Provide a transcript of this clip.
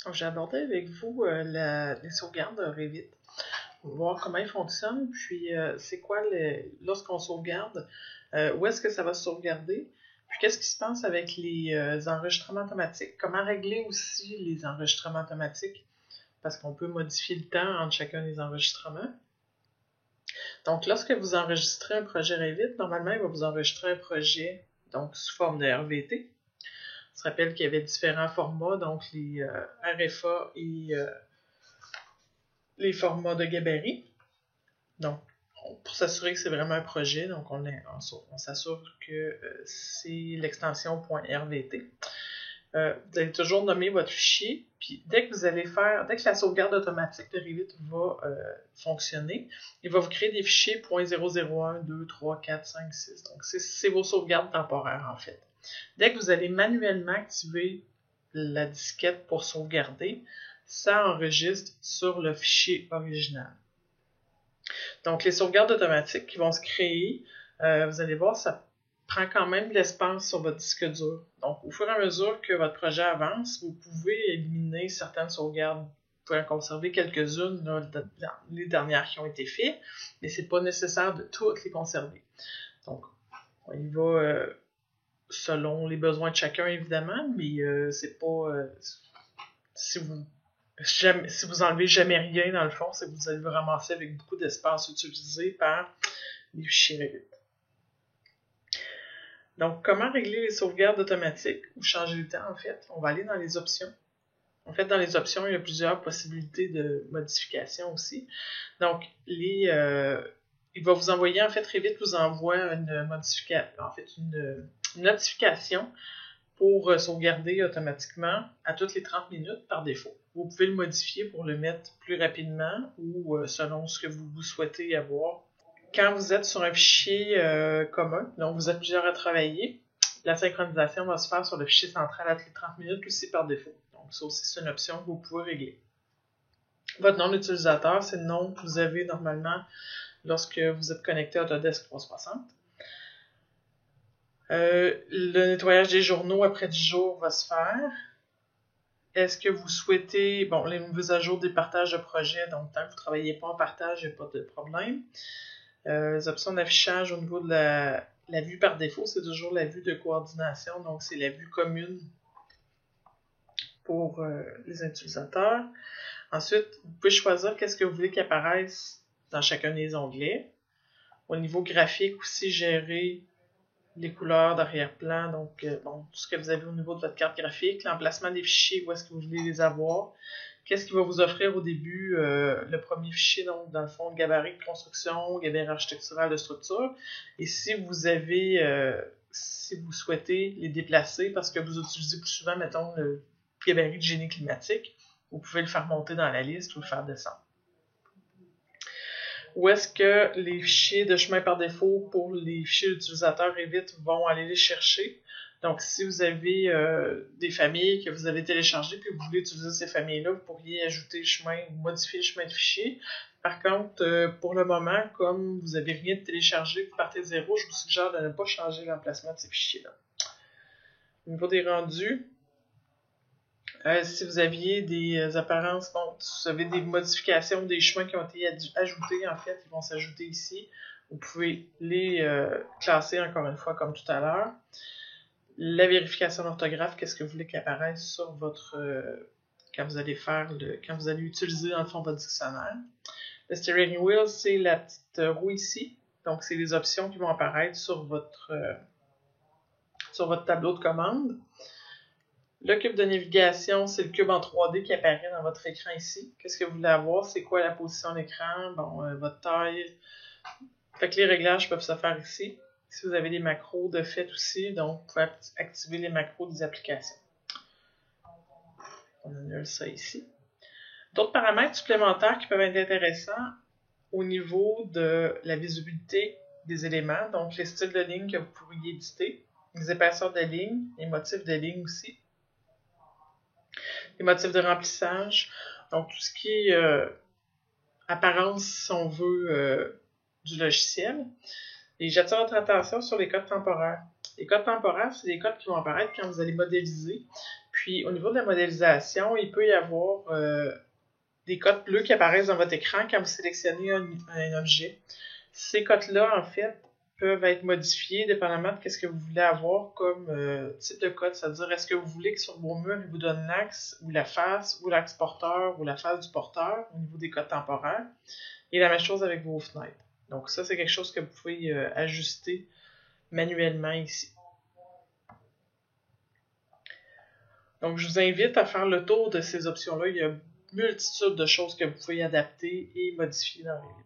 Donc, j'ai abordé avec vous les sauvegardes de Revit. On va voir comment ils fonctionnent, puis c'est quoi lorsqu'on sauvegarde, où est-ce que ça va se sauvegarder, puis qu'est-ce qui se passe avec les enregistrements automatiques, comment régler aussi les enregistrements automatiques, parce qu'on peut modifier le temps entre chacun des enregistrements. Donc, lorsque vous enregistrez un projet Revit, normalement, il va vous enregistrer un projet donc sous forme de RVT. On se rappelle qu'il y avait différents formats, donc les RFA et les formats de gabarit. Donc, pour s'assurer que c'est vraiment un projet, donc on s'assure que c'est l'extension .rvt. Vous allez toujours nommer votre fichier, puis dès que la sauvegarde automatique de Revit va fonctionner, il va vous créer des fichiers .001, 2, 3, 4, 5, 6. Donc, c'est vos sauvegardes temporaires, en fait. Dès que vous allez manuellement activer la disquette pour sauvegarder, ça enregistre sur le fichier original. Donc, les sauvegardes automatiques qui vont se créer, vous allez voir, ça prend quand même de l'espace sur votre disque dur. Donc, au fur et à mesure que votre projet avance, vous pouvez éliminer certaines sauvegardes. Vous pouvez en conserver quelques-unes, les dernières qui ont été faites, mais c'est pas nécessaire de toutes les conserver. Donc, on y va selon les besoins de chacun, évidemment, mais c'est pas... si vous enlevez jamais rien, dans le fond, c'est que vous allez vous ramasser avec beaucoup d'espace utilisé par les fichiers Revit. Donc, comment régler les sauvegardes automatiques ou changer le temps, en fait? On va aller dans les options. En fait, dans les options, il y a plusieurs possibilités de modification aussi. Donc, il va vous envoyer, en fait, Revit vous envoie une notification pour sauvegarder automatiquement à toutes les 30 minutes par défaut. Vous pouvez le modifier pour le mettre plus rapidement ou selon ce que vous souhaitez avoir. Quand vous êtes sur un fichier commun, donc vous êtes plusieurs à travailler, la synchronisation va se faire sur le fichier central à toutes les 30 minutes aussi par défaut. Donc ça aussi, c'est une option que vous pouvez régler. Votre nom d'utilisateur, c'est le nom que vous avez normalement lorsque vous êtes connecté à Autodesk 360. Le nettoyage des journaux après 10 jours va se faire. Est-ce que vous souhaitez, les mises à jour des partages de projets, donc tant que vous ne travaillez pas en partage, il n'y a pas de problème. Les options d'affichage au niveau de la vue par défaut, c'est toujours la vue de coordination, donc c'est la vue commune pour les utilisateurs. Ensuite, vous pouvez choisir qu'est-ce que vous voulez qu'il apparaisse dans chacun des onglets. Au niveau graphique aussi, gérer les couleurs d'arrière-plan, donc tout ce que vous avez au niveau de votre carte graphique, l'emplacement des fichiers, où est-ce que vous voulez les avoir, qu'est-ce qu'il va vous offrir au début, le premier fichier, donc dans le fond, gabarit de construction, gabarit architectural de structure, et si vous souhaitez les déplacer parce que vous utilisez plus souvent, mettons, le gabarit de génie climatique, vous pouvez le faire monter dans la liste ou le faire descendre. Où est-ce que les fichiers de chemin par défaut pour les fichiers d'utilisateurs Revit vont aller les chercher. Donc, si vous avez des familles que vous avez téléchargées et que vous voulez utiliser ces familles-là, vous pourriez ajouter le chemin ou modifier le chemin de fichier. Par contre, pour le moment, comme vous n'avez rien de téléchargé, vous partez de zéro, je vous suggère de ne pas changer l'emplacement de ces fichiers-là. Au niveau des rendus, si vous aviez des apparences, si vous avez des modifications, des chemins qui ont été ajoutés, en fait, ils vont s'ajouter ici. Vous pouvez les classer encore une fois comme tout à l'heure. La vérification d'orthographe, qu'est-ce que vous voulez qu'il apparaisse sur votre... quand vous allez utiliser dans le fond votre dictionnaire. Le steering wheel, c'est la petite roue ici. Donc, c'est les options qui vont apparaître sur votre tableau de commande. Le cube de navigation, c'est le cube en 3D qui apparaît dans votre écran ici. Qu'est-ce que vous voulez avoir? C'est quoi la position d'écran? Votre taille. Fait que les réglages peuvent se faire ici. Si vous avez des macros de fait aussi, donc vous pouvez activer les macros des applications. On annule ça ici. D'autres paramètres supplémentaires qui peuvent être intéressants au niveau de la visibilité des éléments, donc les styles de ligne que vous pourriez éditer, les épaisseurs de ligne, les motifs de ligne aussi. Les motifs de remplissage, donc tout ce qui est apparence, si on veut, du logiciel. Et j'attire votre attention sur les codes temporaires. Les codes temporaires, c'est des codes qui vont apparaître quand vous allez modéliser. Puis au niveau de la modélisation, il peut y avoir des codes bleus qui apparaissent dans votre écran quand vous sélectionnez un objet. Ces codes-là, en fait, peuvent être modifiés dépendamment de ce que vous voulez avoir comme type de code. C'est-à-dire, est-ce que vous voulez que sur vos murs, il vous donne l'axe ou la face ou l'axe porteur ou la face du porteur au niveau des codes temporaires. Et la même chose avec vos fenêtres. Donc ça, c'est quelque chose que vous pouvez ajuster manuellement ici. Donc je vous invite à faire le tour de ces options-là. Il y a multitude de choses que vous pouvez adapter et modifier dans Revit.